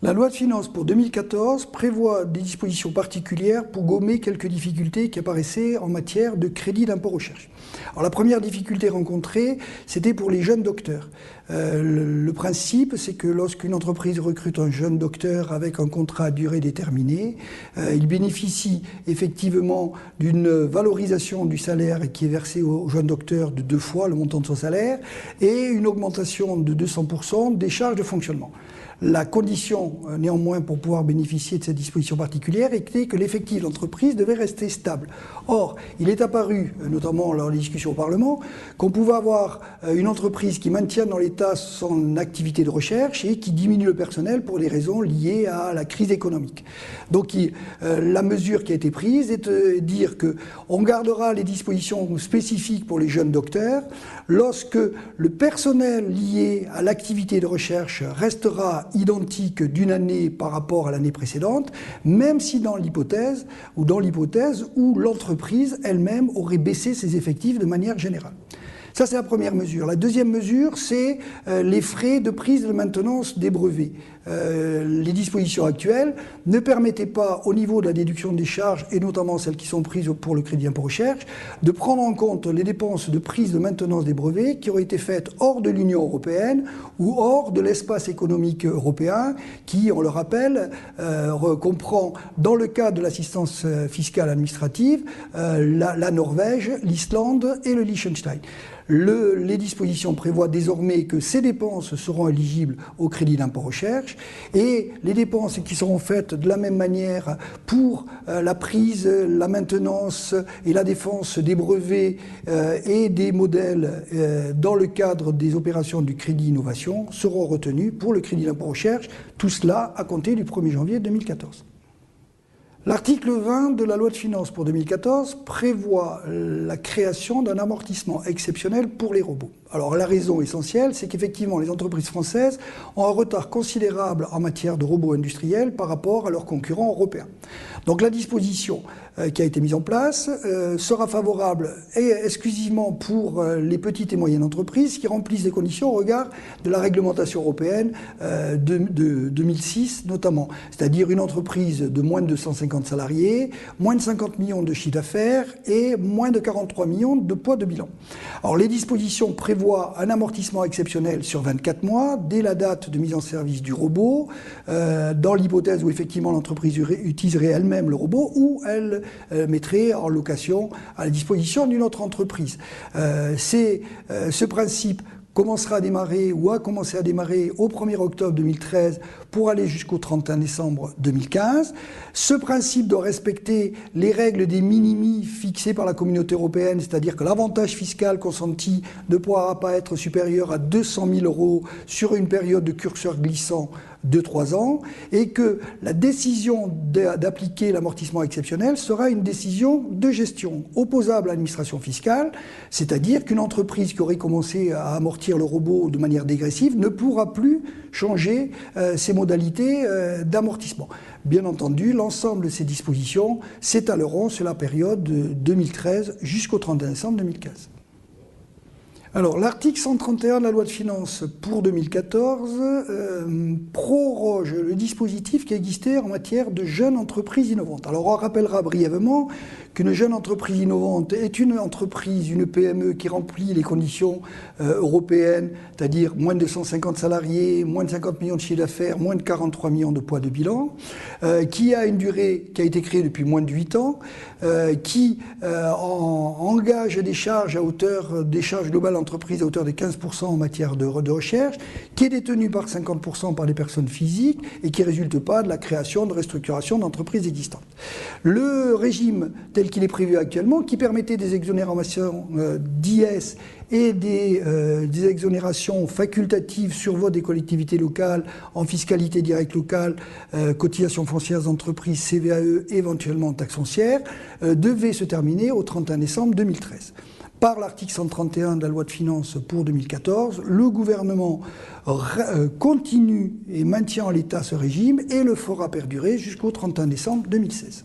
La loi de finances pour 2014 prévoit des dispositions particulières pour gommer quelques difficultés qui apparaissaient en matière de crédit d'impôt recherche. Alors la première difficulté rencontrée, c'était pour les jeunes docteurs. Le principe, c'est que lorsqu'une entreprise recrute un jeune docteur avec un contrat à durée déterminée, il bénéficie effectivement d'une valorisation du salaire qui est versé au jeune docteur de 2 fois le montant de son salaire et une augmentation de 200% des charges de fonctionnement. La condition, néanmoins, pour pouvoir bénéficier de cette disposition particulière était que l'effectif de l'entreprise devait rester stable. Or, il est apparu, notamment lors des discussions au Parlement, qu'on pouvait avoir une entreprise qui maintient dans l'État son activité de recherche et qui diminue le personnel pour des raisons liées à la crise économique. Donc, la mesure qui a été prise est de dire qu'on gardera les dispositions spécifiques pour les jeunes docteurs lorsque le personnel lié à l'activité de recherche restera identique d'une année par rapport à l'année précédente, même si dans l'hypothèse où l'entreprise elle-même aurait baissé ses effectifs de manière générale. Ça, c'est la première mesure. La deuxième mesure, c'est les frais de prise de maintenance des brevets. Les dispositions actuelles ne permettaient pas, au niveau de la déduction des charges, et notamment celles qui sont prises pour le crédit impôt recherche, de prendre en compte les dépenses de prise de maintenance des brevets qui auraient été faites hors de l'Union européenne ou hors de l'espace économique européen, qui, on le rappelle, comprend, dans le cadre de l'assistance fiscale administrative, la Norvège, l'Islande et le Liechtenstein. Les dispositions prévoient désormais que ces dépenses seront éligibles au crédit d'impôt recherche et les dépenses qui seront faites de la même manière pour la prise, la maintenance et la défense des brevets et des modèles dans le cadre des opérations du crédit innovation seront retenues pour le crédit d'impôt recherche, tout cela à compter du 1er janvier 2014. L'article 20 de la loi de finances pour 2014 prévoit la création d'un amortissement exceptionnel pour les robots. Alors la raison essentielle, c'est qu'effectivement les entreprises françaises ont un retard considérable en matière de robots industriels par rapport à leurs concurrents européens. Donc la disposition qui a été mise en place sera favorable exclusivement pour les petites et moyennes entreprises qui remplissent les conditions au regard de la réglementation européenne de 2006 notamment, c'est-à-dire une entreprise de moins de 250 salariés, moins de 50 millions de chiffre d'affaires et moins de 43 millions de poids de bilan. Alors les dispositions prévoient un amortissement exceptionnel sur 24 mois dès la date de mise en service du robot, dans l'hypothèse où effectivement l'entreprise utiliserait elle-même le robot ou elle mettrait en location à la disposition d'une autre entreprise. Ce principe commencera à démarrer ou a commencé à démarrer au 1er octobre 2013 pour aller jusqu'au 31 décembre 2015. Ce principe doit respecter les règles des minimi fixées par la communauté européenne, c'est-à-dire que l'avantage fiscal consenti ne pourra pas être supérieur à 200 000 € sur une période de curseur glissant de 3 ans et que la décision d'appliquer l'amortissement exceptionnel sera une décision de gestion opposable à l'administration fiscale, c'est-à-dire qu'une entreprise qui aurait commencé à amortir le robot de manière dégressive ne pourra plus changer ses modalités d'amortissement. Bien entendu, l'ensemble de ces dispositions s'étaleront sur la période de 2013 jusqu'au 31 décembre 2015. Alors, l'article 131 de la loi de finances pour 2014 proroge le dispositif qui existait en matière de jeunes entreprises innovantes. Alors, on rappellera brièvement qu'une jeune entreprise innovante est une entreprise, une PME qui remplit les conditions européennes, c'est-à-dire moins de 250 salariés, moins de 50 millions de chiffre d'affaires, moins de 43 millions de poids de bilan, qui a une durée qui a été créée depuis moins de 8 ans, qui engage des charges à hauteur des charges globales d'entreprise à hauteur de 15% en matière de recherche, qui est détenue par 50% par les personnes physiques et qui ne résulte pas de la création, de restructuration d'entreprises existantes. Le régime tel qu'il est prévu actuellement, qui permettait des exonérations d'IS et des exonérations facultatives sur vote des collectivités locales en fiscalité directe locale, cotisations foncières d'entreprise, CVAE, éventuellement taxes foncières, devait se terminer au 31 décembre 2013. Par l'article 131 de la loi de finances pour 2014, le gouvernement continue et maintient en l'état ce régime et le fera perdurer jusqu'au 31 décembre 2016.